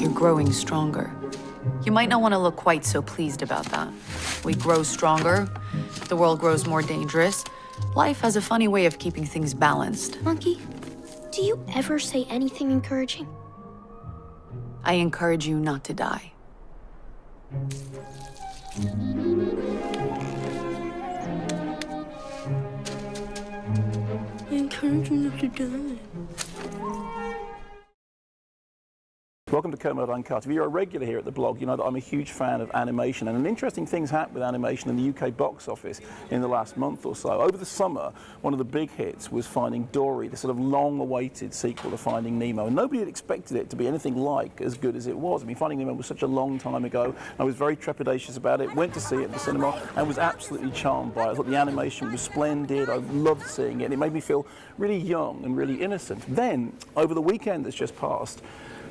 You're growing stronger. You might not want to look quite so pleased about that. We grow stronger, the world grows more dangerous. Life has a funny way of keeping things balanced. Monkey, do you ever say anything encouraging? I encourage you not to die. I encourage you not to die. Welcome to Kermode Uncut. If you're a regular here at the blog, you know that I'm a huge fan of animation, and an interesting thing's happened with animation in the UK box office in the last month or so. Over the summer, one of the big hits was Finding Dory, the sort of long-awaited sequel to Finding Nemo, and nobody had expected it to be anything like as good as it was. I mean, Finding Nemo was such a long time ago. I was very trepidatious about it, went to see it at the cinema, and was absolutely charmed by it. I thought the animation was splendid, I loved seeing it, and it made me feel really young and really innocent. Then, over the weekend that's just passed,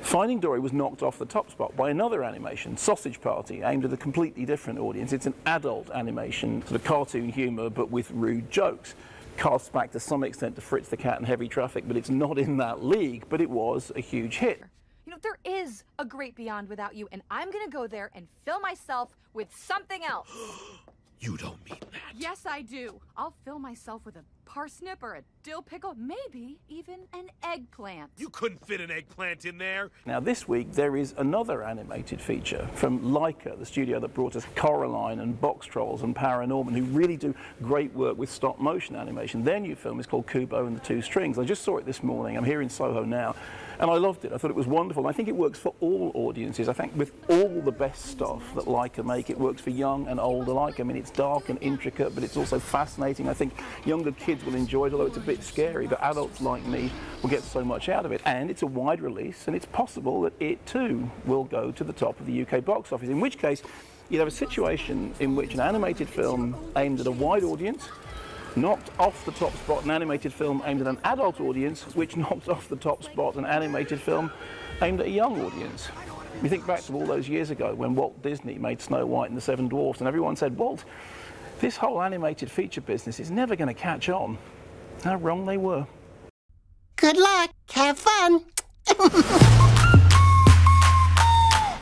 Finding Dory was knocked off the top spot by another animation, Sausage Party, aimed at a completely different audience. It's an adult animation, sort of cartoon humour, but with rude jokes. Casts back to some extent to Fritz the Cat and Heavy Traffic, but it's not in that league, but it was a huge hit. You know, there is a great beyond without you, and I'm gonna go there and fill myself with something else. You don't mean that. Yes, I do. I'll fill myself with a parsnip or a dill pickle, maybe even an eggplant. You couldn't fit an eggplant in there. Now this week there is another animated feature from Leica, the studio that brought us Coraline and Box Trolls and Paranorman, who really do great work with stop motion animation. Their new film is called Kubo and the Two Strings. I just saw it this morning. I'm here in Soho now, and I loved it. I thought it was wonderful. I think it works for all audiences. I think with all the best stuff that Leica make, it works for young and old alike. I mean, it's dark and intricate, but it's also fascinating. I think younger kids will enjoy it, although it's a bit scary, but adults like me will get so much out of it. And it's a wide release, and it's possible that it too will go to the top of the UK box office, in which case you'd have a situation in which an animated film aimed at a wide audience knocked off the top spot an animated film aimed at an adult audience, which knocked off the top spot an animated film aimed at a young audience. You think back to all those years ago when Walt Disney made Snow White and the Seven Dwarfs, and everyone said, Walt, this whole animated feature business is never going to catch on. How wrong they were. Good luck. Have fun.